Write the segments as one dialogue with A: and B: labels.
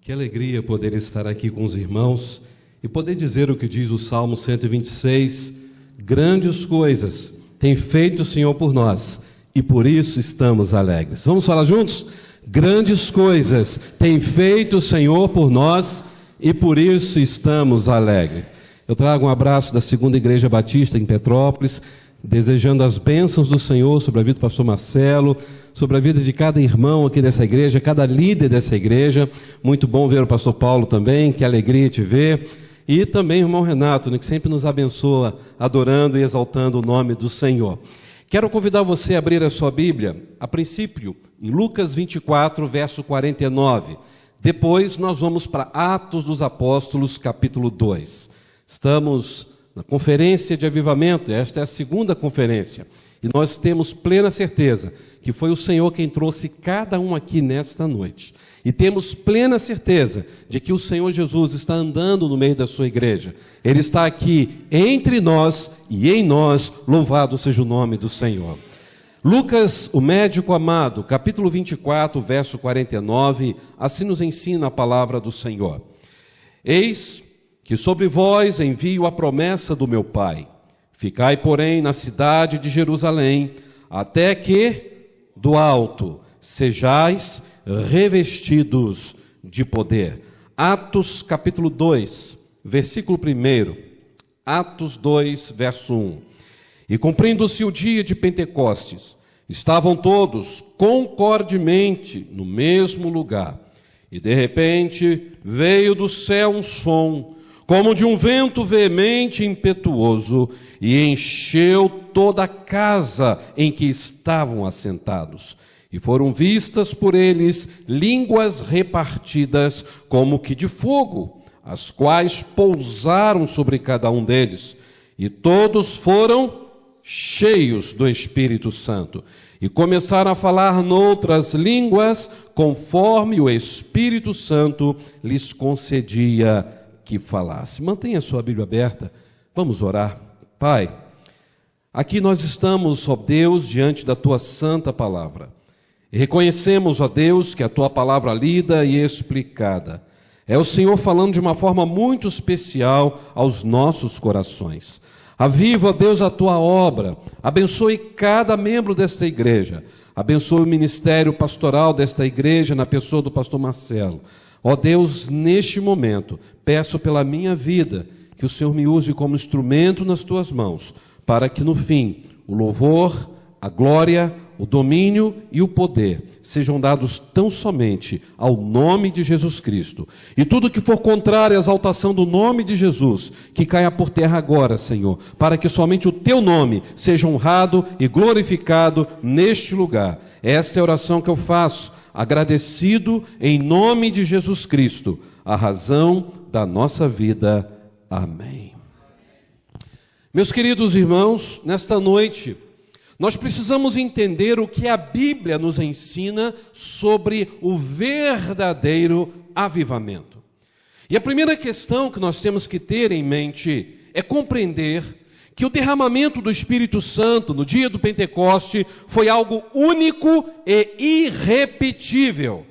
A: Que alegria poder estar aqui com os irmãos e poder dizer o que diz o Salmo 126, grandes coisas tem feito o Senhor por nós e por isso estamos alegres. Vamos falar juntos? Grandes coisas tem feito o Senhor por nós e por isso estamos alegres. Eu trago um abraço da Segunda Igreja Batista em Petrópolis, desejando as bênçãos do Senhor sobre a vida do pastor Marcelo, sobre a vida de cada irmão aqui dessa igreja, cada líder dessa igreja. Muito bom ver o pastor Paulo também, que alegria te ver. E também o irmão Renato, que sempre nos abençoa, adorando e exaltando o nome do Senhor. Quero convidar você a abrir a sua Bíblia, a princípio, em Lucas 24, verso 49. Depois nós vamos para Atos dos Apóstolos, capítulo 2. Estamos na conferência de avivamento, esta é a segunda conferência, e nós temos plena certeza que foi o Senhor quem trouxe cada um aqui nesta noite. E temos plena certeza de que o Senhor Jesus está andando no meio da sua igreja. Ele está aqui entre nós e em nós, louvado seja o nome do Senhor. Lucas, o médico amado, capítulo 24, verso 49, assim nos ensina a palavra do Senhor. Eis que sobre vós envio a promessa do meu Pai. Ficai, porém, na cidade de Jerusalém, até que, do alto, sejais revestidos de poder. Atos, capítulo 2, versículo 1. Atos 2, verso 1. E cumprindo-se o dia de Pentecostes, estavam todos concordemente no mesmo lugar. E de repente veio do céu um som, como de um vento veemente e impetuoso, e encheu toda a casa em que estavam assentados. E foram vistas por eles línguas repartidas como que de fogo, as quais pousaram sobre cada um deles. E todos foram cheios do Espírito Santo, e começaram a falar noutras línguas, conforme o Espírito Santo lhes concedia que falasse. Mantenha a sua Bíblia aberta, vamos orar. Pai, aqui nós estamos, ó Deus, diante da Tua santa palavra, e reconhecemos, ó Deus, que a Tua palavra lida e explicada é o Senhor falando de uma forma muito especial aos nossos corações. Aviva, ó Deus, a Tua obra, abençoe cada membro desta igreja, abençoe o ministério pastoral desta igreja na pessoa do pastor Marcelo. Ó Deus, neste momento, peço pela minha vida que o Senhor me use como instrumento nas Tuas mãos, para que no fim o louvor, a glória, o domínio e o poder sejam dados tão somente ao nome de Jesus Cristo. E tudo que for contrário à exaltação do nome de Jesus, que caia por terra agora, Senhor, para que somente o Teu nome seja honrado e glorificado neste lugar. Esta é a oração que eu faço, agradecido em nome de Jesus Cristo, a razão da nossa vida. Amém. Meus queridos irmãos, nesta noite, nós precisamos entender o que a Bíblia nos ensina sobre o verdadeiro avivamento. E a primeira questão que nós temos que ter em mente é compreender que o derramamento do Espírito Santo no dia do Pentecoste foi algo único e irrepetível.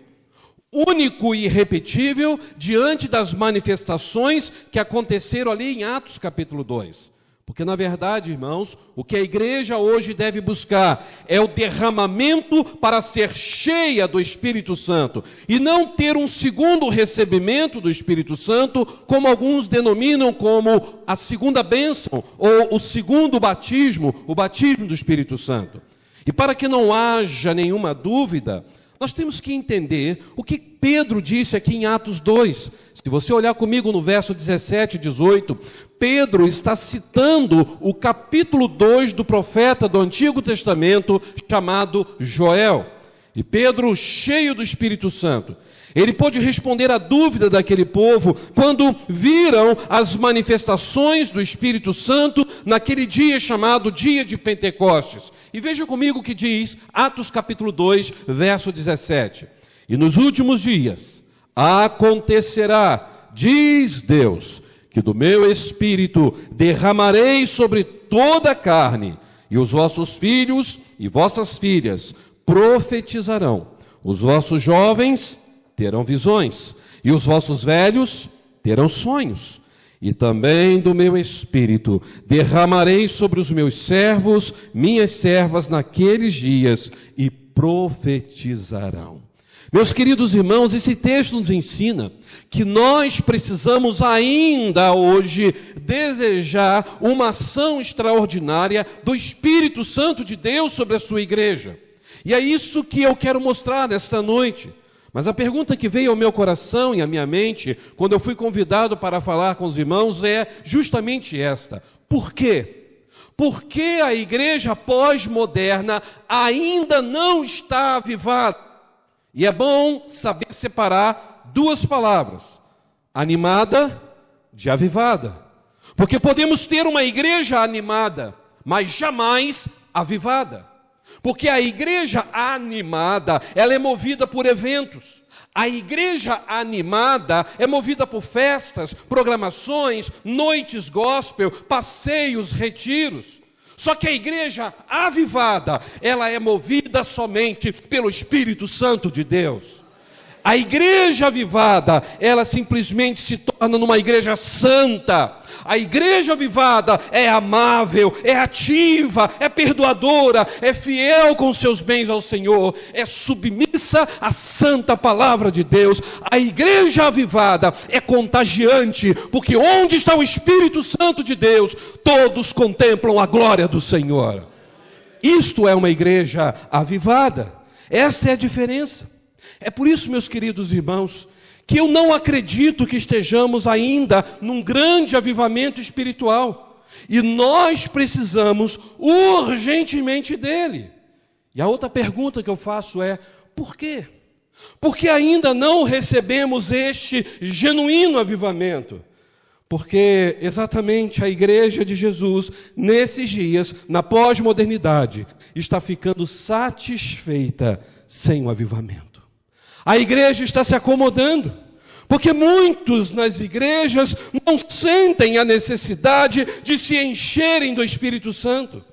A: Único e irrepetível diante das manifestações que aconteceram ali em Atos capítulo 2. Porque, na verdade, irmãos, o que a igreja hoje deve buscar é o derramamento para ser cheia do Espírito Santo e não ter um segundo recebimento do Espírito Santo, como alguns denominam como a segunda bênção ou o segundo batismo, o batismo do Espírito Santo. E para que não haja nenhuma dúvida, nós temos que entender o que Pedro disse aqui em Atos 2. Se você olhar comigo no verso 17 e 18, Pedro está citando o capítulo 2 do profeta do Antigo Testamento, chamado Joel. E Pedro, cheio do Espírito Santo, ele pôde responder à dúvida daquele povo quando viram as manifestações do Espírito Santo naquele dia chamado dia de Pentecostes. E veja comigo o que diz Atos capítulo 2, verso 17. E nos últimos dias acontecerá, diz Deus, que do meu Espírito derramarei sobre toda a carne, e os vossos filhos e vossas filhas profetizarão, os vossos jovens terão visões, e os vossos velhos terão sonhos. E também do meu espírito derramarei sobre os meus servos, minhas servas, naqueles dias, e profetizarão. Meus queridos irmãos, esse texto nos ensina que nós precisamos ainda hoje desejar uma ação extraordinária do Espírito Santo de Deus sobre a sua igreja. E é isso que eu quero mostrar nesta noite. Mas a pergunta que veio ao meu coração e à minha mente, quando eu fui convidado para falar com os irmãos, é justamente esta: por quê? Por que a igreja pós-moderna ainda não está avivada? E é bom saber separar duas palavras: animada de avivada. Porque podemos ter uma igreja animada, mas jamais avivada. Porque a igreja animada, ela é movida por eventos. A igreja animada é movida por festas, programações, noites gospel, passeios, retiros. Só que a igreja avivada, ela é movida somente pelo Espírito Santo de Deus. A igreja avivada, ela simplesmente se torna numa igreja santa. A igreja avivada é amável, é ativa, é perdoadora, é fiel com seus bens ao Senhor, é submissa à santa palavra de Deus. A igreja avivada é contagiante, porque onde está o Espírito Santo de Deus, todos contemplam a glória do Senhor. Isto é uma igreja avivada. Essa é a diferença. É por isso, meus queridos irmãos, que eu não acredito que estejamos ainda num grande avivamento espiritual. E nós precisamos urgentemente dele. E a outra pergunta que eu faço é: por quê? Porque ainda não recebemos este genuíno avivamento. Porque exatamente a igreja de Jesus, nesses dias, na pós-modernidade, está ficando satisfeita sem o avivamento. A igreja está se acomodando, porque muitos nas igrejas não sentem a necessidade de se encherem do Espírito Santo.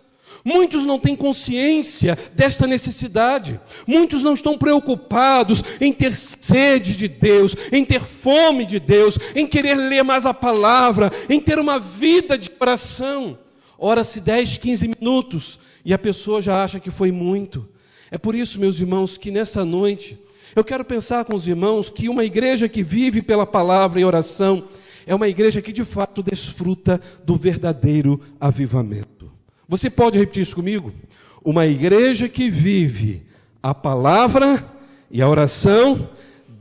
A: Muitos não têm consciência desta necessidade. Muitos não estão preocupados em ter sede de Deus, em ter fome de Deus, em querer ler mais a palavra, em ter uma vida de oração. Ora-se 10, 15 minutos e a pessoa já acha que foi muito. É por isso, meus irmãos, que nessa noite eu quero pensar com os irmãos que uma igreja que vive pela palavra e oração é uma igreja que de fato desfruta do verdadeiro avivamento. Você pode repetir isso comigo? Uma igreja que vive a palavra e a oração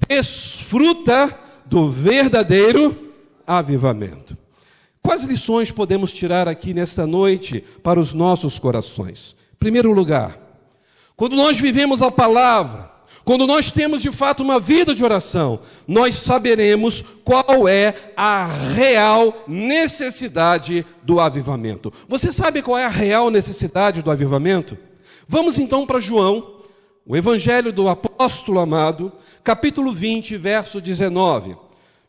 A: desfruta do verdadeiro avivamento. Quais lições podemos tirar aqui nesta noite para os nossos corações? Em primeiro lugar, quando nós vivemos a palavra, quando nós temos de fato uma vida de oração, nós saberemos qual é a real necessidade do avivamento. Você sabe qual é a real necessidade do avivamento? Vamos então para João, o Evangelho do Apóstolo amado, capítulo 20, verso 19.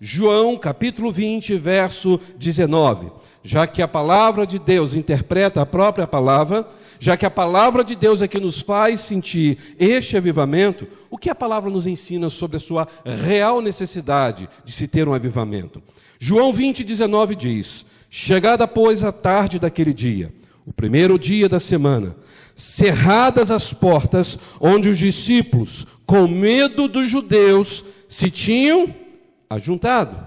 A: João, capítulo 20, verso 19. Já que a palavra de Deus interpreta a própria palavra, já que a palavra de Deus é que nos faz sentir este avivamento, o que a palavra nos ensina sobre a sua real necessidade de se ter um avivamento? João 20, 19 diz: chegada, pois, a tarde daquele dia, o primeiro dia da semana, cerradas as portas, onde os discípulos, com medo dos judeus, se tinham ajuntado,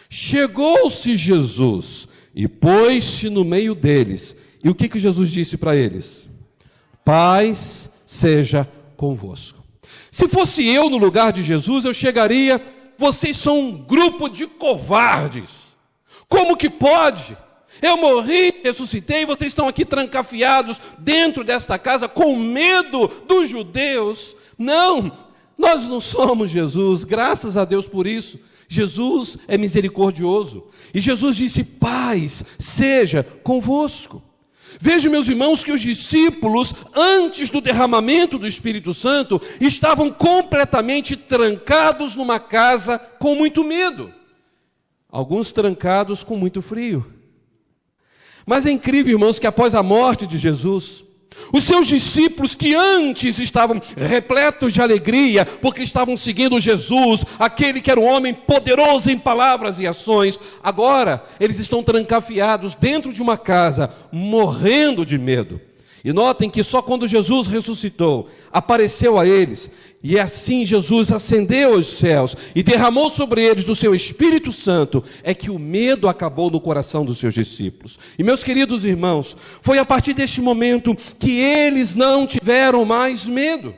A: chegou-se Jesus e pôs-se no meio deles. E o que Jesus disse para eles? Paz seja convosco. Se fosse eu no lugar de Jesus, eu chegaria: vocês são um grupo de covardes. Como que pode? Eu morri, ressuscitei, vocês estão aqui trancafiados dentro desta casa com medo dos judeus. Não, nós não somos Jesus, graças a Deus por isso. Jesus é misericordioso. E Jesus disse: paz seja convosco. Vejam, meus irmãos, que os discípulos, antes do derramamento do Espírito Santo, estavam completamente trancados numa casa com muito medo. Alguns trancados com muito frio. Mas é incrível, irmãos, que após a morte de Jesus, Os seus discípulos, que antes estavam repletos de alegria, porque estavam seguindo Jesus, aquele que era um homem poderoso em palavras e ações, agora eles estão trancafiados dentro de uma casa, morrendo de medo. E notem que só quando Jesus ressuscitou, apareceu a eles, e assim Jesus ascendeu aos céus e derramou sobre eles do seu Espírito Santo, é que o medo acabou no coração dos seus discípulos. E meus queridos irmãos, foi a partir deste momento que eles não tiveram mais medo.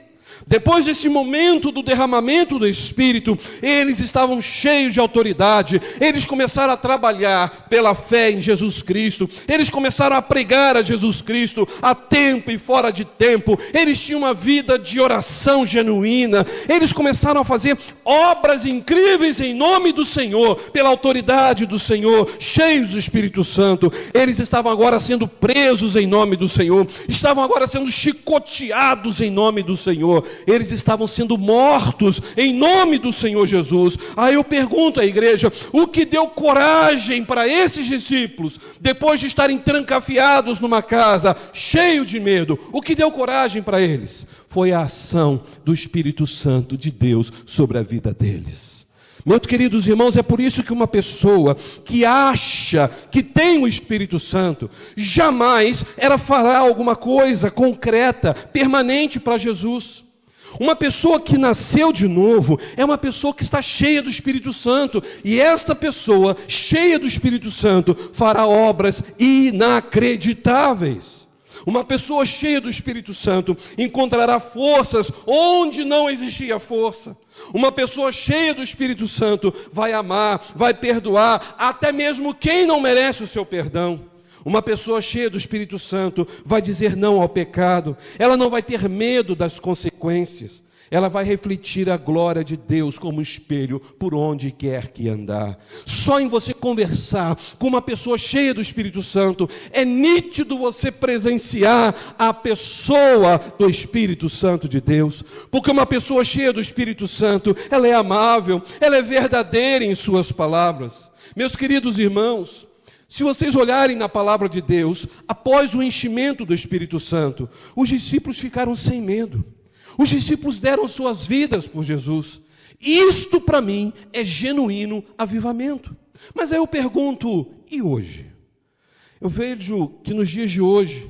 A: Depois desse momento do derramamento do Espírito, eles estavam cheios de autoridade, eles começaram a trabalhar pela fé em Jesus Cristo, eles começaram a pregar a Jesus Cristo a tempo e fora de tempo, eles tinham uma vida de oração genuína, eles começaram a fazer obras incríveis em nome do Senhor, pela autoridade do Senhor, cheios do Espírito Santo. Eles estavam agora sendo presos em nome do Senhor, estavam agora sendo chicoteados em nome do Senhor, eles estavam sendo mortos em nome do Senhor Jesus. Aí eu pergunto à igreja, o que deu coragem para esses discípulos, depois de estarem trancafiados numa casa, cheio de medo, o que deu coragem para eles? Foi a ação do Espírito Santo de Deus sobre a vida deles. Meus queridos irmãos, é por isso que uma pessoa que acha que tem o Espírito Santo, jamais ela fará alguma coisa concreta, permanente para Jesus. Uma pessoa que nasceu de novo é uma pessoa que está cheia do Espírito Santo, e esta pessoa cheia do Espírito Santo fará obras inacreditáveis. Uma pessoa cheia do Espírito Santo encontrará forças onde não existia força. Uma pessoa cheia do Espírito Santo vai amar, vai perdoar, até mesmo quem não merece o seu perdão. Uma pessoa cheia do Espírito Santo vai dizer não ao pecado. Ela não vai ter medo das consequências. Ela vai refletir a glória de Deus como espelho por onde quer que andar. Só em você conversar com uma pessoa cheia do Espírito Santo, é nítido você presenciar a pessoa do Espírito Santo de Deus. Porque uma pessoa cheia do Espírito Santo, ela é amável, ela é verdadeira em suas palavras. Meus queridos irmãos, se vocês olharem na palavra de Deus, após o enchimento do Espírito Santo, os discípulos ficaram sem medo. Os discípulos deram suas vidas por Jesus. Isto para mim é genuíno avivamento. Mas aí eu pergunto, e hoje? Eu vejo que nos dias de hoje,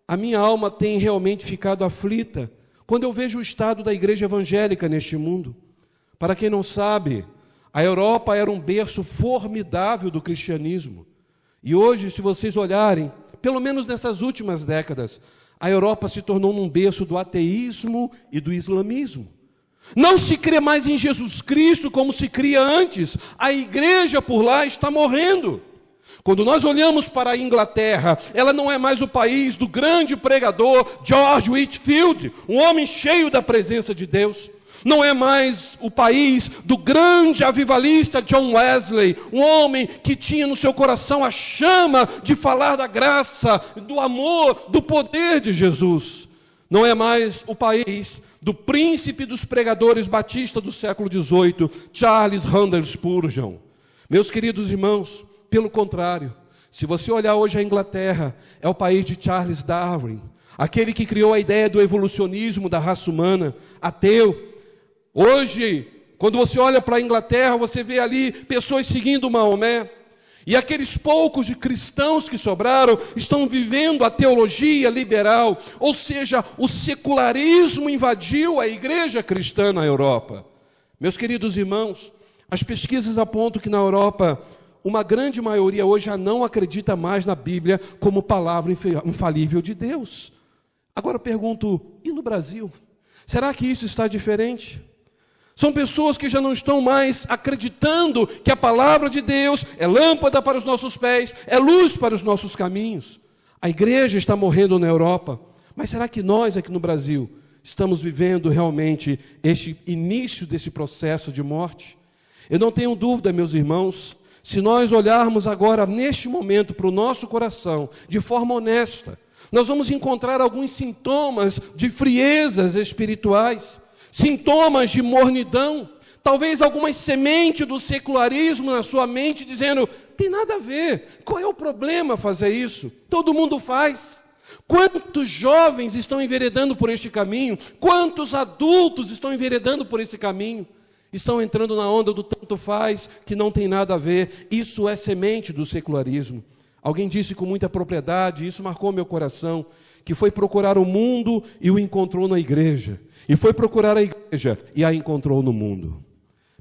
A: a minha alma tem realmente ficado aflita quando eu vejo o estado da igreja evangélica neste mundo. Para quem não sabe, a Europa era um berço formidável do cristianismo. E hoje, se vocês olharem, pelo menos nessas últimas décadas, a Europa se tornou um berço do ateísmo e do islamismo. Não se crê mais em Jesus Cristo como se cria antes. A igreja por lá está morrendo. Quando nós olhamos para a Inglaterra, ela não é mais o país do grande pregador George Whitefield, um homem cheio da presença de Deus. Não é mais o país do grande avivalista John Wesley, um homem que tinha no seu coração a chama de falar da graça, do amor, do poder de Jesus. Não é mais o país do príncipe dos pregadores batista do século XVIII, Charles Haddon Spurgeon. Meus queridos irmãos, pelo contrário, se você olhar hoje a Inglaterra, é o país de Charles Darwin, aquele que criou a ideia do evolucionismo da raça humana, ateu. Hoje, quando você olha para a Inglaterra, você vê ali pessoas seguindo Maomé. E aqueles poucos de cristãos que sobraram estão vivendo a teologia liberal. Ou seja, o secularismo invadiu a igreja cristã na Europa. Meus queridos irmãos, as pesquisas apontam que na Europa, uma grande maioria hoje já não acredita mais na Bíblia como palavra infalível de Deus. Agora eu pergunto, e no Brasil? Será que isso está diferente? São pessoas que já não estão mais acreditando que a palavra de Deus é lâmpada para os nossos pés, é luz para os nossos caminhos. A igreja está morrendo na Europa, mas será que nós aqui no Brasil estamos vivendo realmente este início desse processo de morte? Eu não tenho dúvida, meus irmãos, se nós olharmos agora neste momento para o nosso coração de forma honesta, nós vamos encontrar alguns sintomas de friezas espirituais, sintomas de mornidão, talvez algumas sementes do secularismo na sua mente, dizendo, tem nada a ver, qual é o problema fazer isso? Todo mundo faz. Quantos jovens estão enveredando por este caminho? Quantos adultos estão enveredando por esse caminho? Estão entrando na onda do tanto faz, que não tem nada a ver. Isso é semente do secularismo. Alguém disse com muita propriedade, isso marcou meu coração, que foi procurar o mundo e o encontrou na igreja. E foi procurar a igreja e a encontrou no mundo.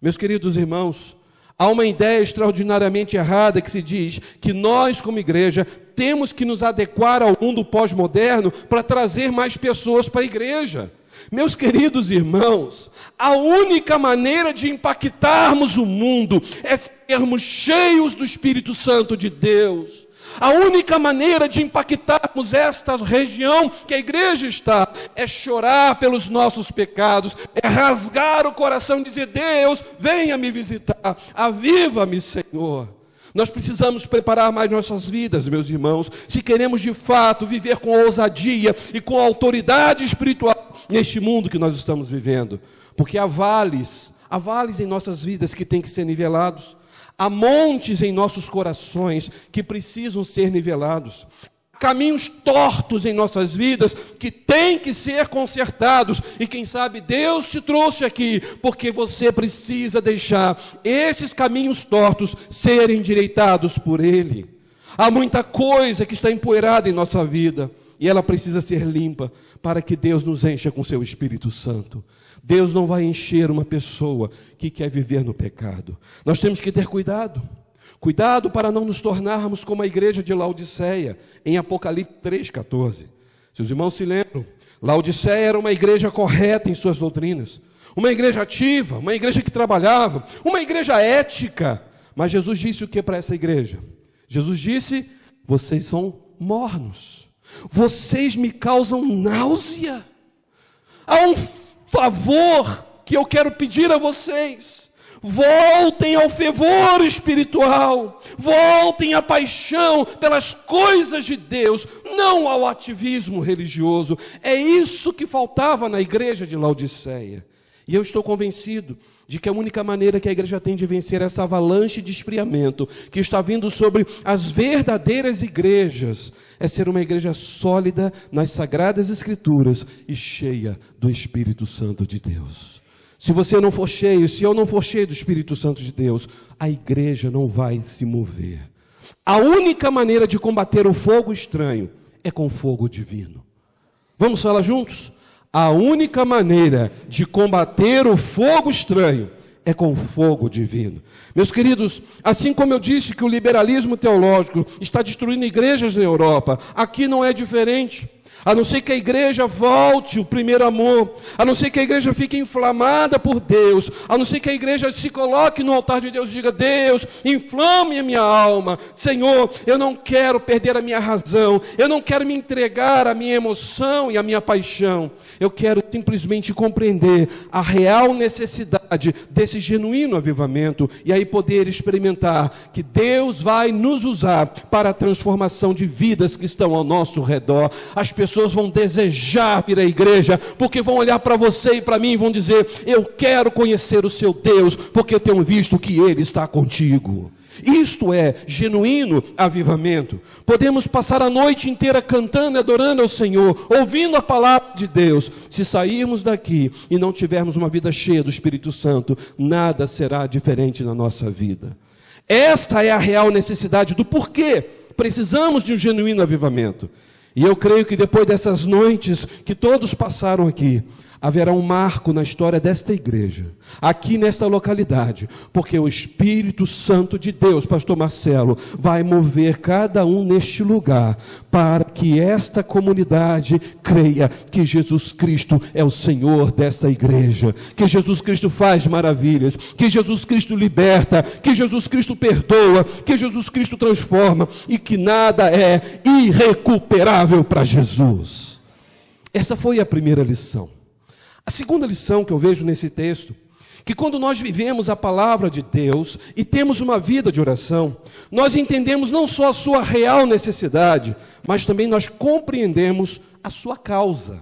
A: Meus queridos irmãos, há uma ideia extraordinariamente errada que se diz que nós, como igreja, temos que nos adequar ao mundo pós-moderno para trazer mais pessoas para a igreja. Meus queridos irmãos, a única maneira de impactarmos o mundo é sermos cheios do Espírito Santo de Deus. A única maneira de impactarmos esta região que a igreja está é chorar pelos nossos pecados, é rasgar o coração e dizer: Deus, venha me visitar, aviva-me, Senhor. Nós precisamos preparar mais nossas vidas, meus irmãos, se queremos de fato viver com ousadia e com autoridade espiritual neste mundo que nós estamos vivendo. Porque há vales em nossas vidas que têm que ser nivelados. Há montes em nossos corações que precisam ser nivelados. Caminhos tortos em nossas vidas que têm que ser consertados. E quem sabe Deus te trouxe aqui porque você precisa deixar esses caminhos tortos serem endireitados por Ele. Há muita coisa que está empoeirada em nossa vida e ela precisa ser limpa para que Deus nos encha com seu Espírito Santo. Deus não vai encher uma pessoa que quer viver no pecado. Nós temos que ter cuidado. Cuidado para não nos tornarmos como a igreja de Laodiceia, em Apocalipse 3,14. Se os irmãos se lembram, Laodiceia era uma igreja correta em suas doutrinas, uma igreja ativa, uma igreja que trabalhava, uma igreja ética. Mas Jesus disse o que para essa igreja? Jesus disse: vocês são mornos, vocês me causam náusea. Há um favor que eu quero pedir a vocês: voltem ao fervor espiritual, voltem à paixão pelas coisas de Deus, não ao ativismo religioso. É isso que faltava na igreja de Laodiceia. E eu estou convencido de que a única maneira que a igreja tem de vencer essa avalanche de esfriamento que está vindo sobre as verdadeiras igrejas é ser uma igreja sólida nas sagradas escrituras e cheia do Espírito Santo de Deus. Se você não for cheio, se eu não for cheio do Espírito Santo de Deus, a igreja não vai se mover. A única maneira de combater o fogo estranho é com fogo divino. Vamos falar juntos? A única maneira de combater o fogo estranho é com fogo divino. Meus queridos, assim como eu disse que o liberalismo teológico está destruindo igrejas na Europa, aqui não é diferente. A não ser que a igreja volte o primeiro amor, a não ser que a igreja fique inflamada por Deus, a não ser que a igreja se coloque no altar de Deus e diga: Deus, inflame a minha alma, Senhor, eu não quero perder a minha razão, eu não quero me entregar à minha emoção e à minha paixão, eu quero simplesmente compreender a real necessidade desse genuíno avivamento, e aí poder experimentar que Deus vai nos usar para a transformação de vidas que estão ao nosso redor. As pessoas vão desejar vir à igreja, porque vão olhar para você e para mim e vão dizer: eu quero conhecer o seu Deus, porque eu tenho visto que Ele está contigo. Isto é genuíno avivamento. Podemos passar a noite inteira cantando e adorando ao Senhor, ouvindo a palavra de Deus. Se sairmos daqui e não tivermos uma vida cheia do Espírito Santo, nada será diferente na nossa vida. Esta é a real necessidade do porquê precisamos de um genuíno avivamento. E eu creio que depois dessas noites que todos passaram aqui, haverá um marco na história desta igreja, aqui nesta localidade, porque o Espírito Santo de Deus, pastor Marcelo, vai mover cada um neste lugar, para que esta comunidade creia que Jesus Cristo é o Senhor desta igreja, que Jesus Cristo faz maravilhas, que Jesus Cristo liberta, que Jesus Cristo perdoa, que Jesus Cristo transforma, e que nada é irrecuperável para Jesus. Essa foi a primeira lição. A segunda lição que eu vejo nesse texto, que quando nós vivemos a palavra de Deus e temos uma vida de oração, nós entendemos não só a sua real necessidade, mas também nós compreendemos a sua causa.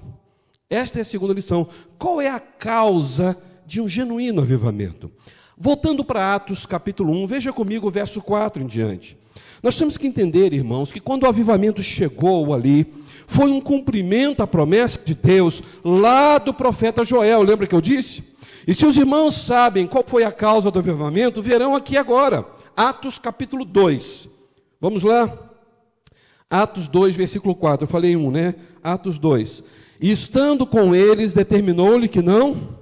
A: Esta é a segunda lição. Qual é a causa de um genuíno avivamento? Voltando para Atos capítulo 1, veja comigo o verso 4 em diante. Nós temos que entender, irmãos, que quando o avivamento chegou ali, foi um cumprimento à promessa de Deus lá do profeta Joel, lembra que eu disse? E se os irmãos sabem qual foi a causa do avivamento, verão aqui agora, Atos capítulo 2. Vamos lá? Atos 2, versículo 4, eu falei 1, né? Atos 2. E estando com eles, determinou-lhe que não...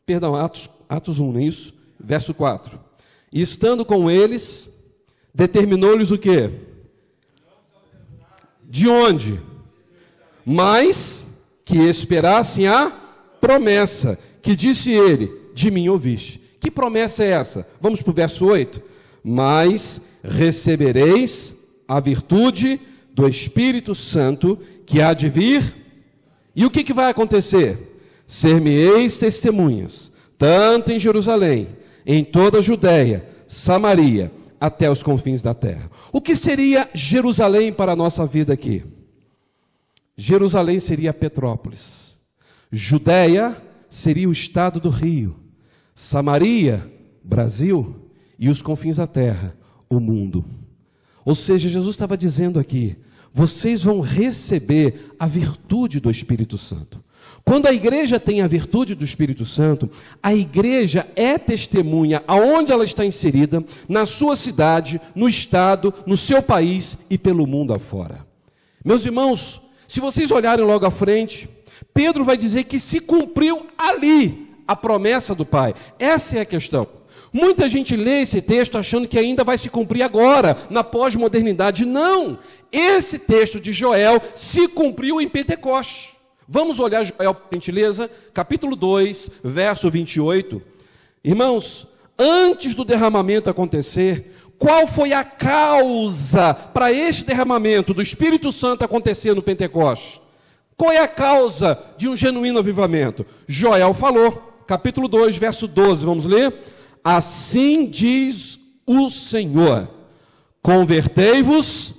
A: Perdão, Atos 1, não é isso? Verso 4. E estando com eles, determinou-lhes o quê? De onde? Mas que esperassem a promessa, que disse ele, de mim ouviste. Que promessa é essa? Vamos para o verso 8. Mas recebereis a virtude do Espírito Santo que há de vir. E o que vai acontecer? Ser-me-eis testemunhas, tanto em Jerusalém, em toda a Judéia, Samaria, até os confins da terra. O que seria Jerusalém para a nossa vida aqui? Jerusalém seria Petrópolis. Judéia seria o estado do Rio. Samaria, Brasil. E os confins da terra, o mundo. Ou seja, Jesus estava dizendo aqui, vocês vão receber a virtude do Espírito Santo. Quando a igreja tem a virtude do Espírito Santo, a igreja é testemunha aonde ela está inserida, na sua cidade, no estado, no seu país e pelo mundo afora. Meus irmãos, se vocês olharem logo à frente, Pedro vai dizer que se cumpriu ali a promessa do Pai. Essa é a questão. Muita gente lê esse texto achando que ainda vai se cumprir agora, na pós-modernidade. Não! Esse texto de Joel se cumpriu em Pentecostes. Vamos olhar Joel, por gentileza, capítulo 2, verso 28. Irmãos, antes do derramamento acontecer, qual foi a causa para este derramamento do Espírito Santo acontecer no Pentecostes? Qual é a causa de um genuíno avivamento? Joel falou, capítulo 2, verso 12, vamos ler? Assim diz o Senhor, convertei-vos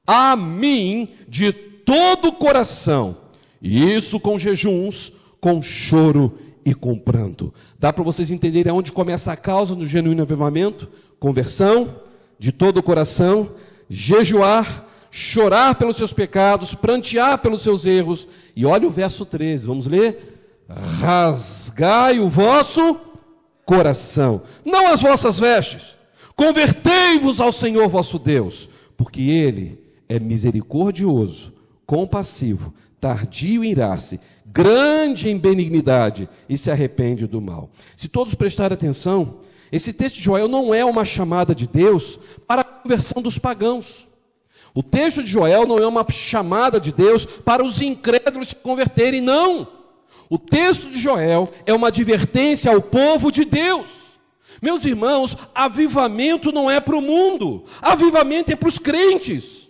A: a mim de todo o coração, e isso com jejuns, com choro e com pranto. Dá para vocês entenderem aonde começa a causa do genuíno avivamento? Conversão, de todo o coração, jejuar, chorar pelos seus pecados, prantear pelos seus erros. E olha o verso 13, vamos ler? Rasgai o vosso coração, não as vossas vestes, convertei-vos ao Senhor vosso Deus, porque Ele é misericordioso, compassivo, tardio em irar-se, grande em benignidade e se arrepende do mal. Se todos prestarem atenção, esse texto de Joel não é uma chamada de Deus para a conversão dos pagãos. O texto de Joel não é uma chamada de Deus para os incrédulos se converterem, não. O texto de Joel é uma advertência ao povo de Deus. Meus irmãos, avivamento não é para o mundo, avivamento é para os crentes.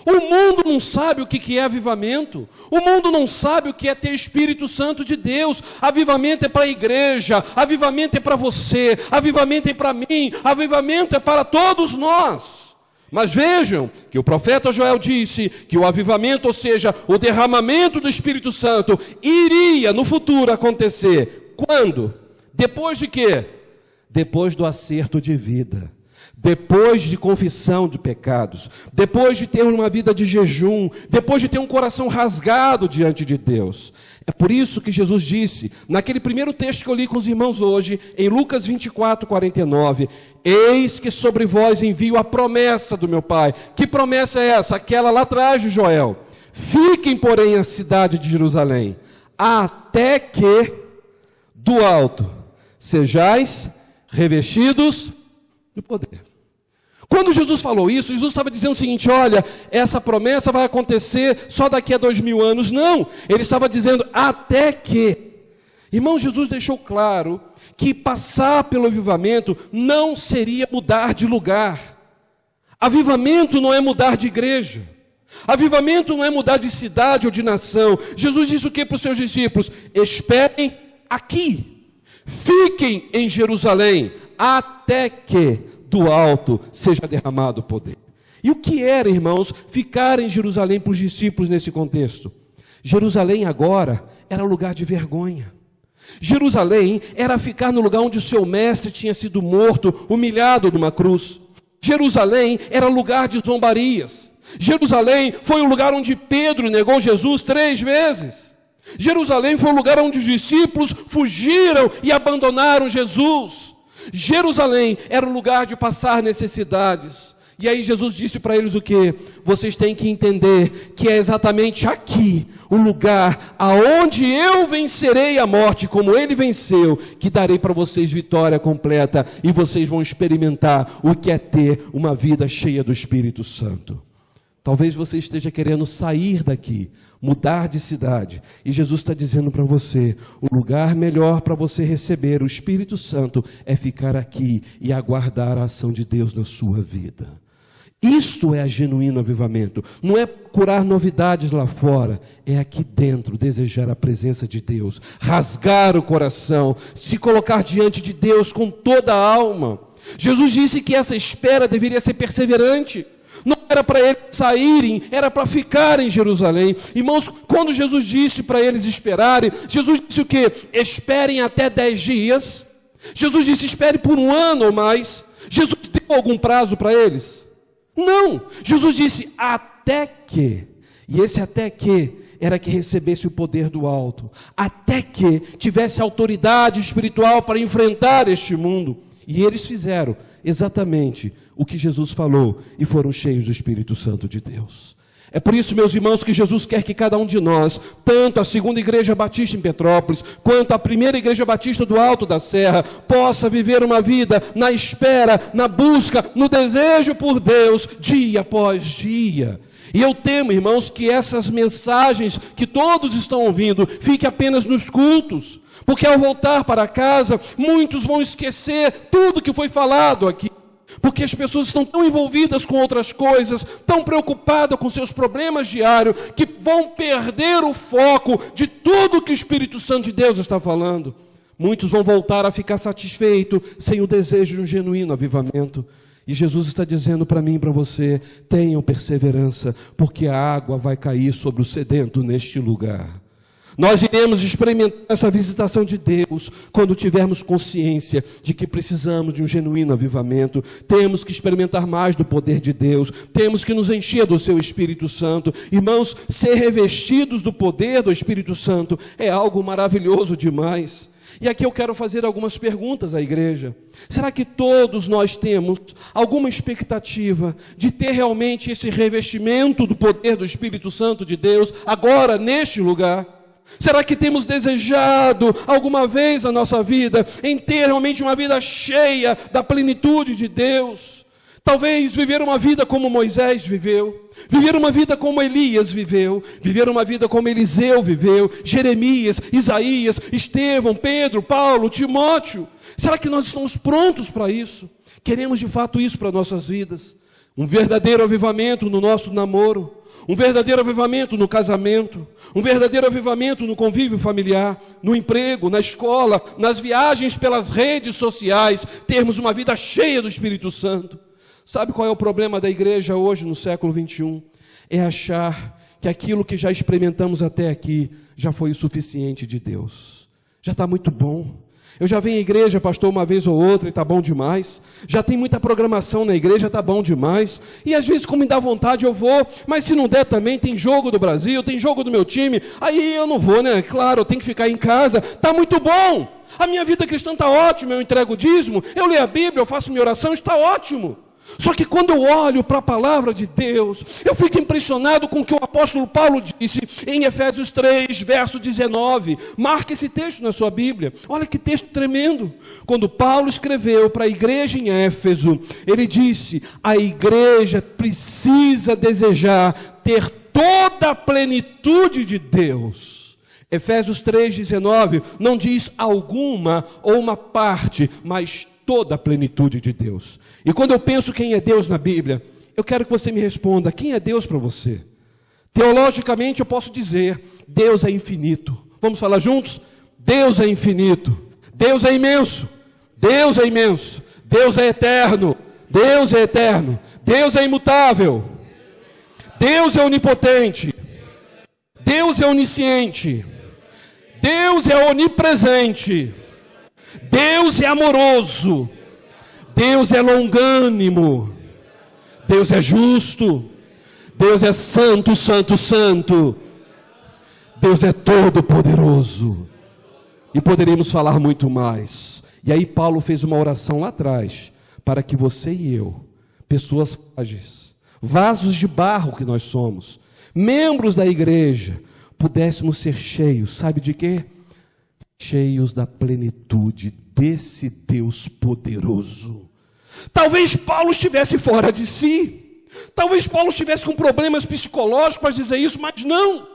A: O mundo não sabe o que é avivamento, o mundo não sabe o que é ter Espírito Santo de Deus. Avivamento é para a igreja, avivamento é para você, avivamento é para mim, avivamento é para todos nós. Mas vejam que o profeta Joel disse que o avivamento, ou seja, o derramamento do Espírito Santo, iria no futuro acontecer. Quando? Depois de quê? Depois do acerto de vida. Depois de confissão de pecados, depois de ter uma vida de jejum, depois de ter um coração rasgado diante de Deus. É por isso que Jesus disse, naquele primeiro texto que eu li com os irmãos hoje, em Lucas 24, 49, eis que sobre vós envio a promessa do meu Pai. Que promessa é essa? Aquela lá atrás de Joel. Fiquem, porém, a cidade de Jerusalém, até que do alto sejais revestidos do poder. Quando Jesus falou isso, Jesus estava dizendo o seguinte, olha, essa promessa vai acontecer só daqui a 2000 anos. Não, ele estava dizendo até que. Irmão, Jesus deixou claro que passar pelo avivamento não seria mudar de lugar. Avivamento não é mudar de igreja. Avivamento não é mudar de cidade ou de nação. Jesus disse o que para os seus discípulos? Esperem aqui, fiquem em Jerusalém, até que do alto seja derramado o poder. E o que era, irmãos, ficar em Jerusalém para os discípulos nesse contexto? Jerusalém agora era um lugar de vergonha. Jerusalém era ficar no lugar onde o seu mestre tinha sido morto, humilhado numa cruz. Jerusalém era lugar de zombarias. Jerusalém foi o lugar onde Pedro negou Jesus 3 vezes. Jerusalém foi o lugar onde os discípulos fugiram e abandonaram Jesus. Jerusalém era o lugar de passar necessidades. E aí Jesus disse para eles o quê? Vocês têm que entender que é exatamente aqui, o lugar aonde eu vencerei a morte, como ele venceu, que darei para vocês vitória completa, e vocês vão experimentar o que é ter uma vida cheia do Espírito Santo. Talvez você esteja querendo sair daqui, mudar de cidade, e Jesus está dizendo para você, o lugar melhor para você receber o Espírito Santo é ficar aqui e aguardar a ação de Deus na sua vida. Isto é a genuíno avivamento, não é procurar novidades lá fora, é aqui dentro, desejar a presença de Deus, rasgar o coração, se colocar diante de Deus com toda a alma. Jesus disse que essa espera deveria ser perseverante, não era para eles saírem, era para ficar em Jerusalém. Irmãos, quando Jesus disse para eles esperarem, Jesus disse o quê? Esperem até 10 dias, Jesus disse espere por 1 ano ou mais. Jesus deu algum prazo para eles? Não, Jesus disse até que, e esse até que era que recebesse o poder do alto, até que tivesse autoridade espiritual para enfrentar este mundo. E eles fizeram exatamente o que Jesus falou e foram cheios do Espírito Santo de Deus. É por isso, meus irmãos, que Jesus quer que cada um de nós, tanto a segunda igreja batista em Petrópolis, quanto a primeira igreja batista do Alto da Serra, possa viver uma vida na espera, na busca, no desejo por Deus, dia após dia. E eu temo, irmãos, que essas mensagens que todos estão ouvindo, fiquem apenas nos cultos, porque ao voltar para casa, muitos vão esquecer tudo que foi falado aqui. Porque as pessoas estão tão envolvidas com outras coisas, tão preocupadas com seus problemas diários, que vão perder o foco de tudo que o Espírito Santo de Deus está falando. Muitos vão voltar a ficar satisfeitos, sem o desejo de um genuíno avivamento. E Jesus está dizendo para mim e para você, tenham perseverança, porque a água vai cair sobre o sedento neste lugar. Nós iremos experimentar essa visitação de Deus quando tivermos consciência de que precisamos de um genuíno avivamento. Temos que experimentar mais do poder de Deus, temos que nos encher do seu Espírito Santo. Irmãos, ser revestidos do poder do Espírito Santo é algo maravilhoso demais. E aqui eu quero fazer algumas perguntas à igreja. Será que todos nós temos alguma expectativa de ter realmente esse revestimento do poder do Espírito Santo de Deus agora, neste lugar? Será que temos desejado alguma vez a nossa vida em ter realmente uma vida cheia da plenitude de Deus? Talvez viver uma vida como Moisés viveu, viver uma vida como Elias viveu, viver uma vida como Eliseu viveu, Jeremias, Isaías, Estevão, Pedro, Paulo, Timóteo. Será que nós estamos prontos para isso? Queremos de fato isso para nossas vidas? Um verdadeiro avivamento no nosso namoro, um verdadeiro avivamento no casamento, um verdadeiro avivamento no convívio familiar, no emprego, na escola, nas viagens pelas redes sociais, termos uma vida cheia do Espírito Santo. Sabe qual é o problema da igreja hoje no século 21? É achar que aquilo que já experimentamos até aqui já foi o suficiente de Deus. Já está muito bom. Eu já venho à igreja, pastor, uma vez ou outra, e está bom demais. Já tem muita programação na igreja, está bom demais. E às vezes, como me dá vontade, eu vou. Mas se não der também, tem jogo do Brasil, tem jogo do meu time. Aí eu não vou, né? Claro, eu tenho que ficar em casa. Está muito bom. A minha vida cristã está ótima. Eu entrego o dízimo, eu leio a Bíblia, eu faço minha oração, está ótimo. Só que quando eu olho para a palavra de Deus, eu fico impressionado com o que o apóstolo Paulo disse em Efésios 3, verso 19. Marque esse texto na sua Bíblia. Olha que texto tremendo. Quando Paulo escreveu para a igreja em Éfeso, ele disse, a igreja precisa desejar ter toda a plenitude de Deus. Efésios 3, 19 não diz alguma ou uma parte, mas toda a plenitude de Deus. E quando eu penso quem é Deus na Bíblia, eu quero que você me responda, quem é Deus para você? Teologicamente eu posso dizer, Deus é infinito. Vamos falar juntos? Deus é infinito, Deus é imenso, Deus é imenso, Deus é eterno, Deus é eterno, Deus é imutável, Deus é onipotente, Deus é onisciente, Deus é onipresente, Deus é amoroso, Deus é longânimo, Deus é justo. Deus é santo, santo, santo. Deus é todo poderoso. E poderíamos falar muito mais. E aí Paulo fez uma oração lá atrás, para que você e eu, pessoas frágeis, vasos de barro que nós somos, membros da igreja, pudéssemos ser cheios, sabe de quê? Cheios da plenitude desse Deus poderoso. Talvez Paulo estivesse fora de si, talvez Paulo estivesse com problemas psicológicos para dizer isso, mas não.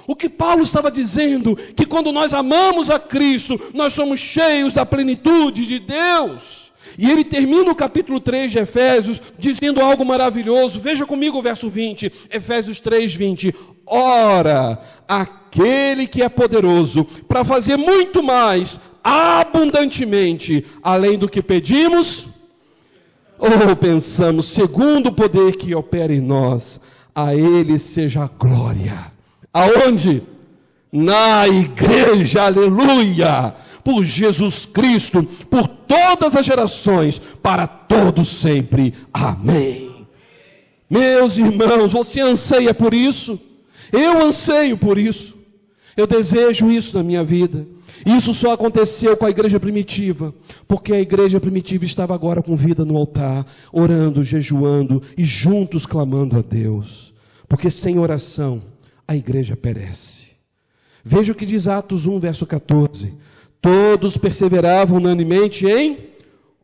A: O que Paulo estava dizendo, que quando nós amamos a Cristo, nós somos cheios da plenitude de Deus. E ele termina o capítulo 3 de Efésios dizendo algo maravilhoso. Veja comigo o verso 20, Efésios 3, 20. Ora, aquele que é poderoso para fazer muito mais, abundantemente, além do que pedimos ou pensamos, segundo o poder que opera em nós, a ele seja a glória. Aonde? Na igreja, aleluia! Por Jesus Cristo, por todas as gerações, para todos sempre. Amém. Meus irmãos, você anseia por isso? Eu anseio por isso. Eu desejo isso na minha vida. Isso só aconteceu com a igreja primitiva, porque a igreja primitiva estava agora com vida no altar, orando, jejuando e juntos clamando a Deus. Porque sem oração, a igreja perece. Veja o que diz Atos 1, verso 14. Todos perseveravam unanimemente em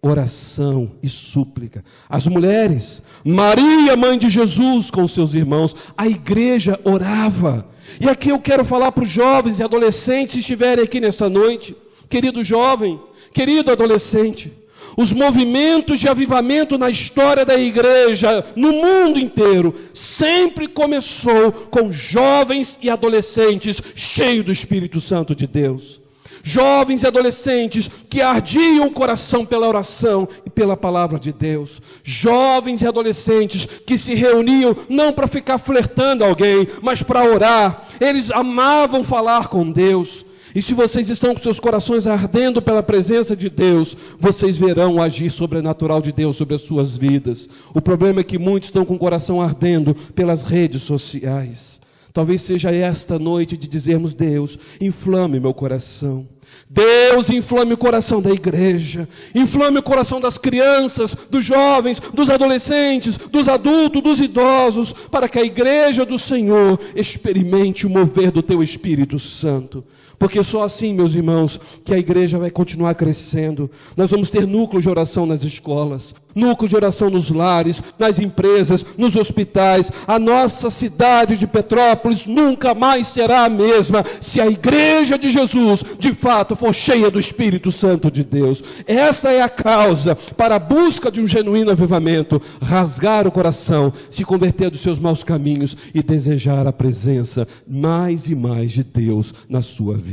A: oração e súplica. As mulheres, Maria, mãe de Jesus, com seus irmãos, a igreja orava. E aqui eu quero falar para os jovens e adolescentes que estiverem aqui nesta noite. Querido jovem, querido adolescente, os movimentos de avivamento na história da igreja, no mundo inteiro, sempre começou com jovens e adolescentes cheios do Espírito Santo de Deus. Jovens e adolescentes que ardiam o coração pela oração e pela palavra de Deus. Jovens e adolescentes que se reuniam não para ficar flertando alguém, mas para orar. Eles amavam falar com Deus. E se vocês estão com seus corações ardendo pela presença de Deus, vocês verão o agir sobrenatural de Deus sobre as suas vidas. O problema é que muitos estão com o coração ardendo pelas redes sociais. Talvez seja esta noite de dizermos: Deus, inflame meu coração. Deus, inflame o coração da igreja, inflame o coração das crianças, dos jovens, dos adolescentes, dos adultos, dos idosos, para que a igreja do Senhor experimente o mover do teu Espírito Santo. Porque só assim, meus irmãos, que a igreja vai continuar crescendo. Nós vamos ter núcleos de oração nas escolas, núcleos de oração nos lares, nas empresas, nos hospitais. A nossa cidade de Petrópolis nunca mais será a mesma se a igreja de Jesus, de fato, for cheia do Espírito Santo de Deus. Essa é a causa para a busca de um genuíno avivamento: rasgar o coração, se converter dos seus maus caminhos e desejar a presença mais e mais de Deus na sua vida.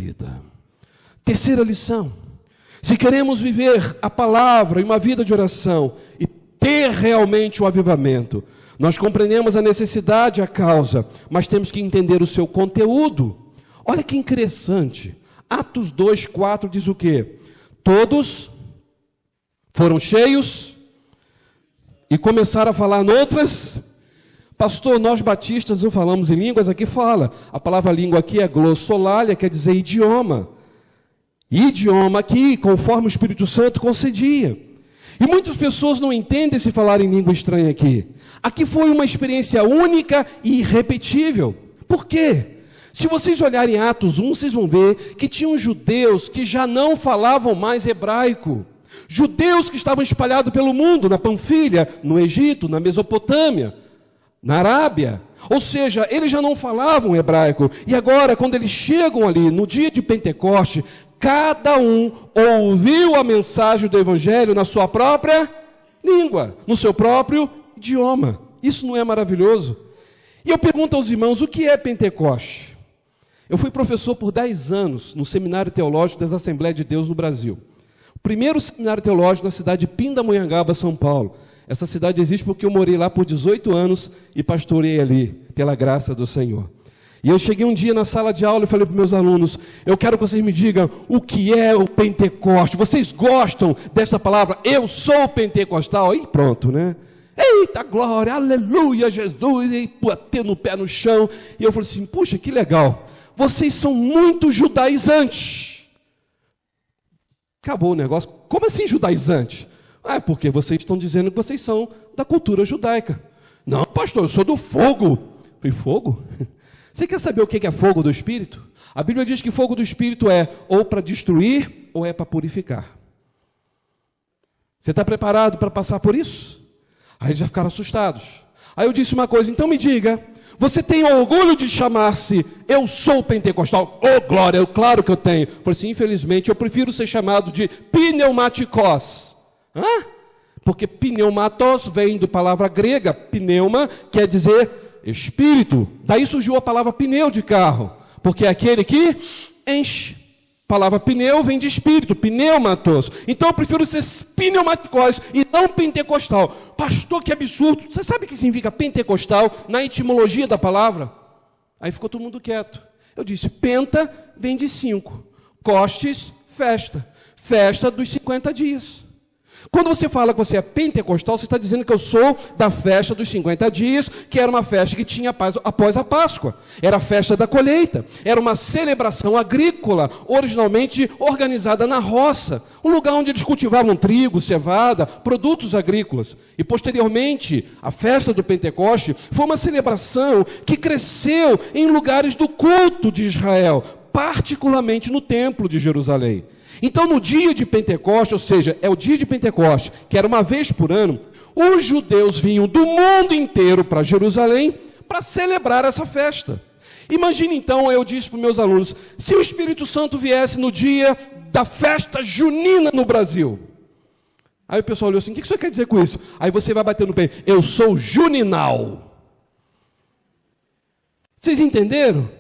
A: Terceira lição: se queremos viver a palavra e uma vida de oração e ter realmente o avivamento, nós compreendemos a necessidade e a causa, mas temos que entender o seu conteúdo. Olha que interessante, Atos 2:4 diz o quê? Todos foram cheios e começaram a falar noutras. Pastor, nós batistas não falamos em línguas. Aqui fala, a palavra língua aqui é glossolalia, quer dizer idioma. Idioma aqui, conforme o Espírito Santo concedia. E muitas pessoas não entendem se falar em língua estranha aqui. Aqui foi uma experiência única e irrepetível. Por quê? Se vocês olharem Atos 1, vocês vão ver que tinham judeus que já não falavam mais hebraico. Judeus que estavam espalhados pelo mundo, na Panfilha, no Egito, na Mesopotâmia, na Arábia. Ou seja, eles já não falavam hebraico. E agora, quando eles chegam ali, no dia de Pentecoste, cada um ouviu a mensagem do Evangelho na sua própria língua, no seu próprio idioma. Isso não é maravilhoso? E eu pergunto aos irmãos, o que é Pentecoste? Eu fui professor por 10 anos no Seminário Teológico das Assembleias de Deus no Brasil. O primeiro seminário teológico na cidade de Pindamonhangaba, São Paulo. Essa cidade existe porque eu morei lá por 18 anos e pastorei ali, pela graça do Senhor. E eu cheguei um dia na sala de aula e falei para os meus alunos: eu quero que vocês me digam o que é o Pentecoste. Vocês gostam dessa palavra? Eu sou pentecostal. Aí pronto, né? Eita glória, aleluia, Jesus, e batendo o pé no chão. E eu falei assim, puxa, que legal, vocês são muito judaizantes. Acabou o negócio. Como assim judaizantes? É porque vocês estão dizendo que vocês são da cultura judaica. Não, pastor, eu sou do fogo. Eu falei, fogo? Você quer saber o que é fogo do Espírito? A Bíblia diz que fogo do Espírito é ou para destruir ou é para purificar. Você está preparado para passar por isso? Aí eles já ficaram assustados. Aí eu disse uma coisa, então me diga, você tem orgulho de chamar-se eu sou pentecostal? Oh, glória, claro que eu tenho. Eu falei assim, infelizmente eu prefiro ser chamado de pneumatikos. Hã? Porque pneumatos vem da palavra grega, pneuma quer dizer espírito. Daí surgiu a palavra pneu de carro, porque é aquele que enche. A palavra pneu vem de espírito, pneumatos. Então eu prefiro ser pneumaticos e não pentecostal. Pastor, que absurdo. Você sabe o que significa pentecostal na etimologia da palavra? Aí ficou todo mundo quieto. Eu disse, penta vem de 5. Costes, festa. Festa dos 50 dias. Quando você fala que você é pentecostal, você está dizendo que eu sou da festa dos 50 dias, que era uma festa que tinha após a Páscoa. Era a festa da colheita. Era uma celebração agrícola, originalmente organizada na roça. Um lugar onde eles cultivavam trigo, cevada, produtos agrícolas. E posteriormente, a festa do Pentecoste foi uma celebração que cresceu em lugares do culto de Israel, particularmente no templo de Jerusalém. Então, no dia de Pentecostes, ou seja, é o dia de Pentecostes, que era uma vez por ano, os judeus vinham do mundo inteiro para Jerusalém para celebrar essa festa. Imagine então, eu disse para os meus alunos, se o Espírito Santo viesse no dia da festa junina no Brasil. Aí o pessoal olhou assim, o que você quer dizer com isso? Aí você vai bater no pé, eu sou juninal. Vocês entenderam?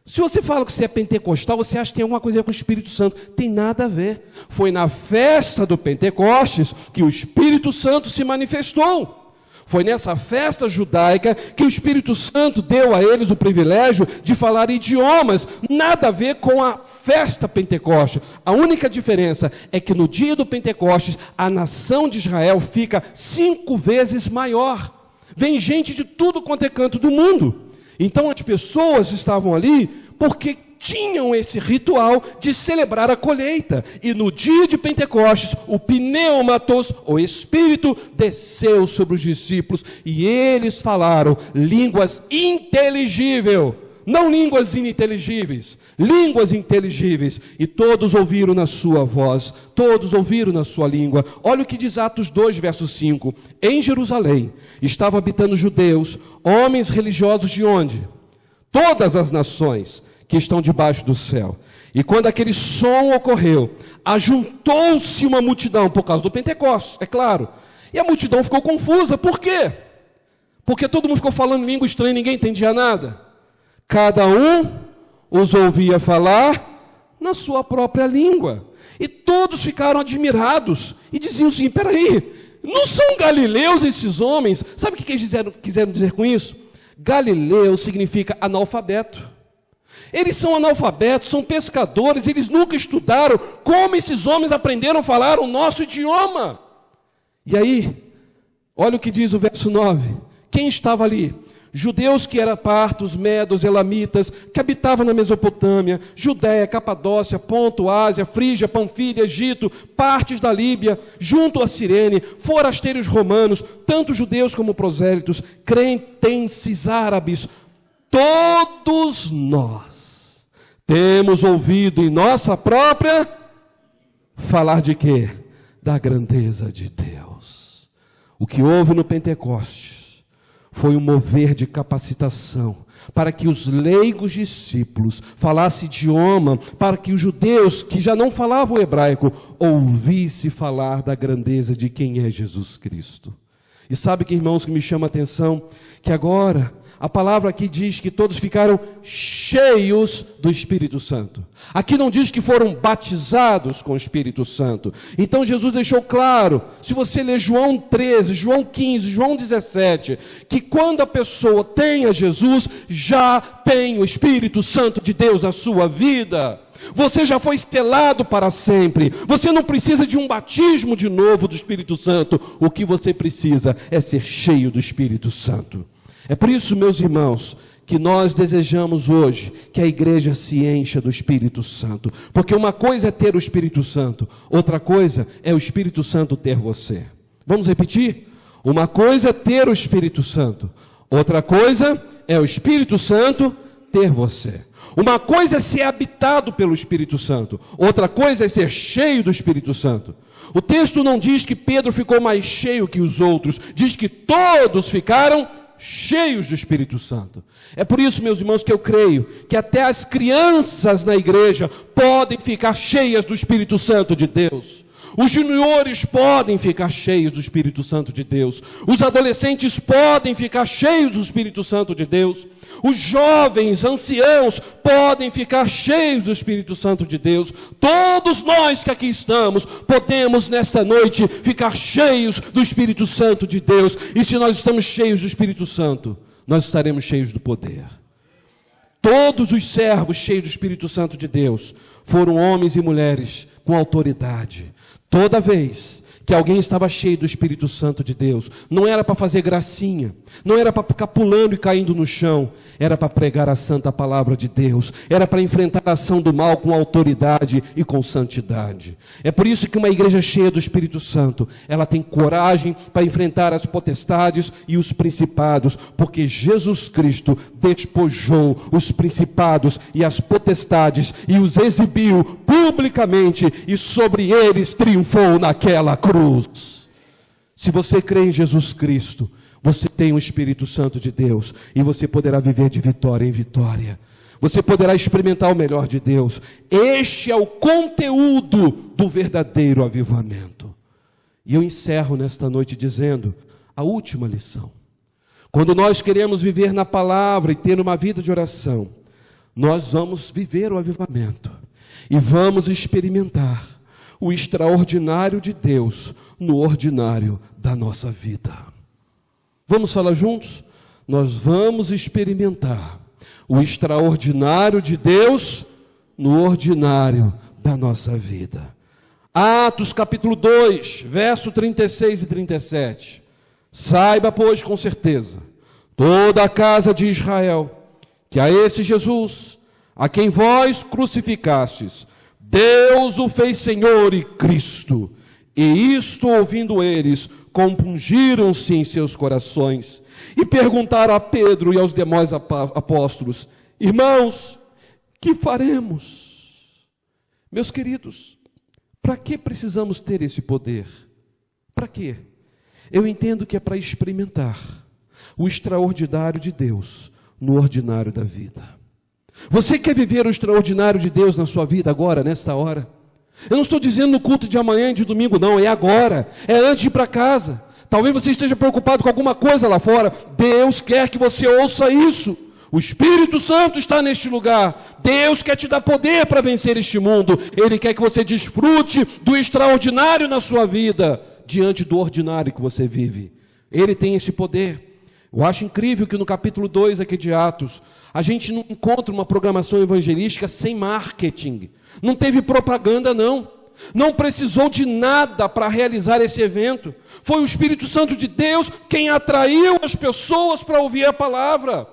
A: Se você fala que você é pentecostal, você acha que tem alguma coisa a ver com o Espírito Santo. Tem nada a ver. Foi na festa do Pentecostes que o Espírito Santo se manifestou. Foi nessa festa judaica que o Espírito Santo deu a eles o privilégio de falar idiomas. Nada a ver com a festa Pentecostes. A única diferença é que no dia do Pentecostes, a nação de Israel fica 5 vezes maior. Vem gente de tudo quanto é canto do mundo. Então as pessoas estavam ali porque tinham esse ritual de celebrar a colheita. E no dia de Pentecostes, o pneumatos, o Espírito, desceu sobre os discípulos e eles falaram línguas inteligíveis, não línguas ininteligíveis, línguas inteligíveis. E todos ouviram na sua voz, todos ouviram na sua língua. Olha o que diz Atos 2, verso 5. Em Jerusalém estavam habitando judeus, homens religiosos de onde? Todas as nações que estão debaixo do céu. E quando aquele som ocorreu, ajuntou-se uma multidão, por causa do Pentecostes, é claro. E a multidão ficou confusa, por quê? Porque todo mundo ficou falando língua estranha, ninguém entendia nada. Cada um os ouvia falar na sua própria língua. E todos ficaram admirados e diziam assim, peraí, não são galileus esses homens? Sabe o que eles quiseram dizer com isso? Galileu significa analfabeto. Eles são analfabetos, são pescadores, eles nunca estudaram como esses homens aprenderam a falar o nosso idioma. E aí, olha o que diz o verso 9. Quem estava ali? Judeus que eram partos, medos, elamitas, que habitavam na Mesopotâmia, Judéia, Capadócia, Ponto, Ásia, Frígia, Panfilha, Egito, partes da Líbia, junto a Cirene, forasteiros romanos, tanto judeus como prosélitos, cretenses árabes, todos nós temos ouvido em nossa própria falar de quê? Da grandeza de Deus. O que houve no Pentecostes foi um mover de capacitação para que os leigos discípulos falassem idioma, para que os judeus que já não falavam hebraico ouvissem falar da grandeza de quem é Jesus Cristo. E sabe que, irmãos, que me chama a atenção? Que agora a palavra aqui diz que todos ficaram cheios do Espírito Santo. Aqui não diz que foram batizados com o Espírito Santo. Então Jesus deixou claro, se você ler João 13, João 15, João 17, que quando a pessoa tem a Jesus, já tem o Espírito Santo de Deus na sua vida. Você já foi selado para sempre. Você não precisa de um batismo de novo do Espírito Santo. O que você precisa é ser cheio do Espírito Santo. É por isso, meus irmãos, que nós desejamos hoje que a igreja se encha do Espírito Santo. Porque uma coisa é ter o Espírito Santo, outra coisa é o Espírito Santo ter você. Vamos repetir? Uma coisa é ter o Espírito Santo, outra coisa é o Espírito Santo ter você. Uma coisa é ser habitado pelo Espírito Santo, outra coisa é ser cheio do Espírito Santo. O texto não diz que Pedro ficou mais cheio que os outros, diz que todos ficaram cheios do Espírito Santo. É por isso, meus irmãos, que eu creio que até as crianças na igreja podem ficar cheias do Espírito Santo de Deus. Os juniores podem ficar cheios do Espírito Santo de Deus. Os adolescentes podem ficar cheios do Espírito Santo de Deus. Os jovens, anciãos, podem ficar cheios do Espírito Santo de Deus. Todos nós que aqui estamos, podemos nesta noite ficar cheios do Espírito Santo de Deus. E se nós estamos cheios do Espírito Santo, nós estaremos cheios do poder. Todos os servos cheios do Espírito Santo de Deus foram homens e mulheres com autoridade. Toda vez que alguém estava cheio do Espírito Santo de Deus, não era para fazer gracinha, não era para ficar pulando e caindo no chão, era para pregar a santa palavra de Deus, era para enfrentar a ação do mal com autoridade e com santidade. É por isso que uma igreja cheia do Espírito Santo, ela tem coragem para enfrentar as potestades e os principados, porque Jesus Cristo despojou os principados e as potestades e os exibiu publicamente e sobre eles triunfou naquela cruz. Se você crê em Jesus Cristo, você tem o Espírito Santo de Deus e você poderá viver de vitória em vitória. Você poderá experimentar o melhor de Deus. Este é o conteúdo do verdadeiro avivamento. E eu encerro nesta noite dizendo a última lição. Quando nós queremos viver na palavra e ter uma vida de oração, nós vamos viver o avivamento e vamos experimentar o extraordinário de Deus no ordinário da nossa vida. Vamos falar juntos? Nós vamos experimentar o extraordinário de Deus no ordinário da nossa vida. Atos capítulo 2, verso 36 e 37. Saiba, pois, com certeza, toda a casa de Israel, que a esse Jesus, a quem vós crucificastes, Deus o fez Senhor e Cristo. E isto ouvindo eles, compungiram-se em seus corações e perguntaram a Pedro e aos demais apóstolos: irmãos, que faremos? Meus queridos, para que precisamos ter esse poder? Para quê? Eu entendo que é para experimentar o extraordinário de Deus no ordinário da vida. Você quer viver o extraordinário de Deus na sua vida agora, nesta hora? Eu não estou dizendo no culto de amanhã e de domingo, não, é agora, é antes de ir para casa. Talvez você esteja preocupado com alguma coisa lá fora. Deus quer que você ouça isso. O Espírito Santo está neste lugar. Deus quer te dar poder para vencer este mundo. Ele quer que você desfrute do extraordinário na sua vida, diante do ordinário que você vive. Ele tem esse poder. Eu acho incrível que no capítulo 2 aqui de Atos, a gente não encontra uma programação evangelística sem marketing. Não teve propaganda, não. Não precisou de nada para realizar esse evento. Foi o Espírito Santo de Deus quem atraiu as pessoas para ouvir a palavra.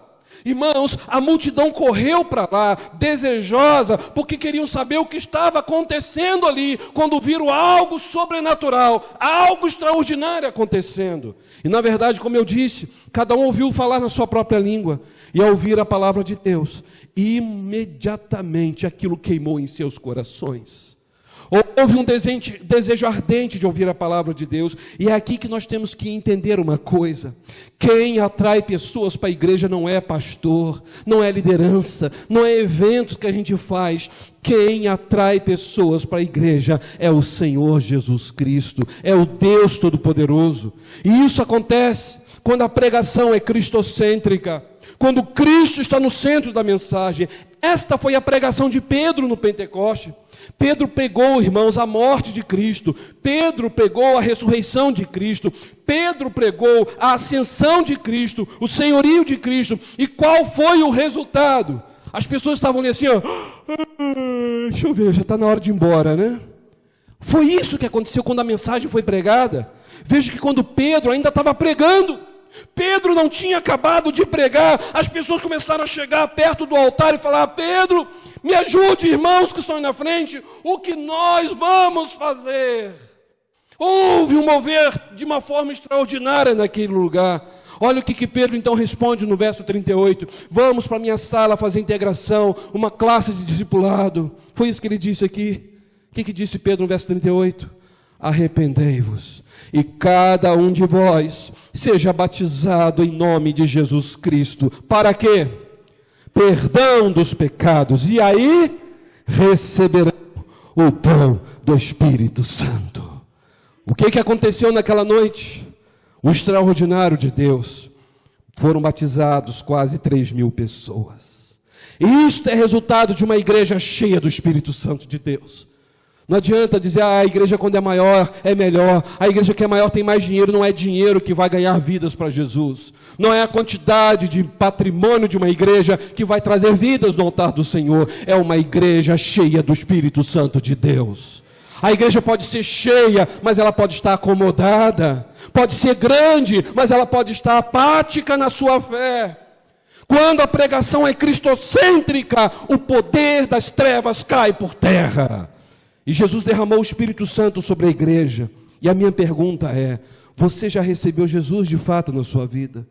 A: Irmãos, a multidão correu para lá, desejosa, porque queriam saber o que estava acontecendo ali, quando viram algo sobrenatural, algo extraordinário acontecendo. E na verdade, como eu disse, cada um ouviu falar na sua própria língua, e ao ouvir a palavra de Deus, imediatamente aquilo queimou em seus corações. Houve um desejo ardente de ouvir a palavra de Deus. E é aqui que nós temos que entender uma coisa. Quem atrai pessoas para a igreja não é pastor, não é liderança, não é eventos que a gente faz. Quem atrai pessoas para a igreja é o Senhor Jesus Cristo, é o Deus Todo-Poderoso. E isso acontece quando a pregação é cristocêntrica, quando Cristo está no centro da mensagem. Esta foi a pregação de Pedro no Pentecoste. Pedro pregou, irmãos, a morte de Cristo. Pedro pregou a ressurreição de Cristo. Pedro pregou a ascensão de Cristo, o senhorio de Cristo. E qual foi o resultado? As pessoas estavam ali assim, ó, deixa eu ver, já está na hora de ir embora, né? Foi isso que aconteceu quando a mensagem foi pregada. Veja que quando Pedro ainda estava pregando, Pedro não tinha acabado de pregar, as pessoas começaram a chegar perto do altar e falar: Pedro, me ajude, irmãos que estão aí na frente, o que nós vamos fazer? Houve um mover de uma forma extraordinária naquele lugar. Olha o que Pedro então responde no verso 38. Vamos para a minha sala fazer integração, uma classe de discipulado. Foi isso que ele disse aqui. O que disse Pedro no verso 38? Arrependei-vos, e cada um de vós seja batizado em nome de Jesus Cristo. Para quê? Perdão dos pecados. E aí receberão o dom do Espírito Santo. O que aconteceu naquela noite? O extraordinário de Deus. Foram batizados quase 3.000 pessoas. E isto é resultado de uma igreja cheia do Espírito Santo de Deus. Não adianta dizer, a igreja quando é maior é melhor, a igreja que é maior tem mais dinheiro. Não é dinheiro que vai ganhar vidas para Jesus, não é a quantidade de patrimônio de uma igreja que vai trazer vidas no altar do Senhor. É uma igreja cheia do Espírito Santo de Deus. A igreja pode ser cheia, mas ela pode estar acomodada, pode ser grande, mas ela pode estar apática na sua fé. Quando a pregação é cristocêntrica, o poder das trevas cai por terra. E Jesus derramou o Espírito Santo sobre a igreja. E a minha pergunta é: você já recebeu Jesus de fato na sua vida?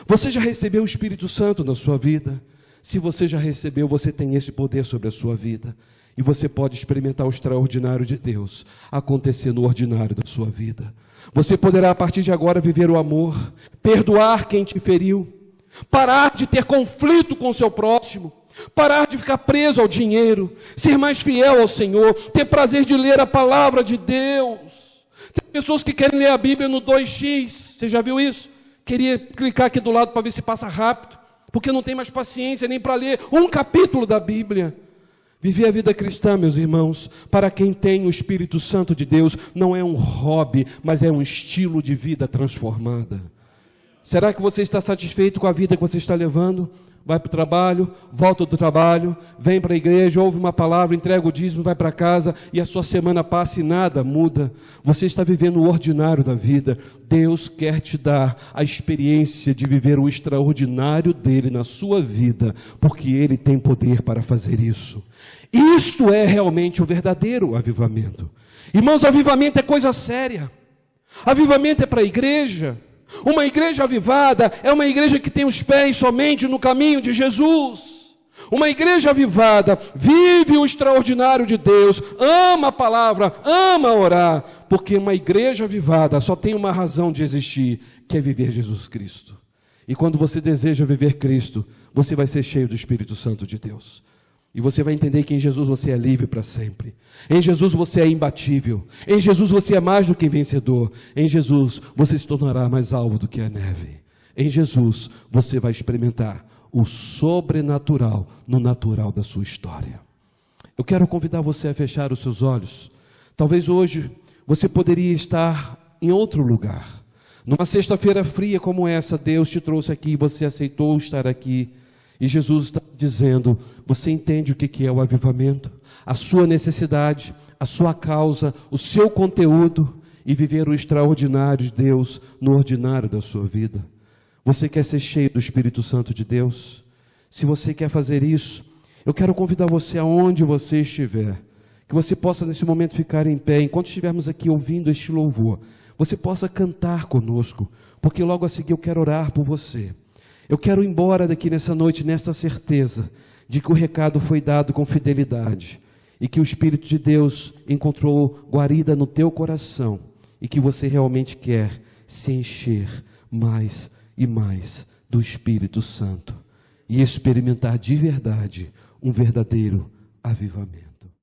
A: Você já recebeu o Espírito Santo na sua vida? Se você já recebeu, você tem esse poder sobre a sua vida. E você pode experimentar o extraordinário de Deus acontecer no ordinário da sua vida. Você poderá a partir de agora viver o amor, perdoar quem te feriu, parar de ter conflito com o seu próximo, parar de ficar preso ao dinheiro, ser mais fiel ao Senhor, ter prazer de ler a palavra de Deus. Tem pessoas que querem ler a Bíblia no 2x, você já viu isso? Queria clicar aqui do lado para ver se passa rápido, porque não tem mais paciência nem para ler um capítulo da Bíblia. Viver a vida cristã, meus irmãos, para quem tem o Espírito Santo de Deus, não é um hobby, mas é um estilo de vida transformada. Será que você está satisfeito com a vida que você está levando? Vai para o trabalho, volta do trabalho, vem para a igreja, ouve uma palavra, entrega o dízimo, vai para casa e a sua semana passa e nada muda. Você está vivendo o ordinário da vida. Deus quer te dar a experiência de viver o extraordinário dele na sua vida, porque ele tem poder para fazer isso. Isto é realmente o verdadeiro avivamento. Irmãos, avivamento é coisa séria. Avivamento é para a igreja. Uma igreja avivada é uma igreja que tem os pés somente no caminho de Jesus. Uma igreja avivada vive o extraordinário de Deus, ama a palavra, ama orar, porque uma igreja avivada só tem uma razão de existir, que é viver Jesus Cristo. E quando você deseja viver Cristo, você vai ser cheio do Espírito Santo de Deus. E você vai entender que em Jesus você é livre para sempre. Em Jesus você é imbatível. Em Jesus você é mais do que vencedor. Em Jesus você se tornará mais alvo do que a neve. Em Jesus você vai experimentar o sobrenatural no natural da sua história. Eu quero convidar você a fechar os seus olhos. Talvez hoje você poderia estar em outro lugar. Numa sexta-feira fria como essa, Deus te trouxe aqui e você aceitou estar aqui. E Jesus está dizendo: você entende o que é o avivamento? A sua necessidade, a sua causa, o seu conteúdo, e viver o extraordinário de Deus no ordinário da sua vida. Você quer ser cheio do Espírito Santo de Deus? Se você quer fazer isso, eu quero convidar você aonde você estiver, que você possa nesse momento ficar em pé, enquanto estivermos aqui ouvindo este louvor, você possa cantar conosco, porque logo a seguir eu quero orar por você. Eu quero ir embora daqui nessa noite, nessa certeza de que o recado foi dado com fidelidade e que o Espírito de Deus encontrou guarida no teu coração e que você realmente quer se encher mais e mais do Espírito Santo e experimentar de verdade um verdadeiro avivamento.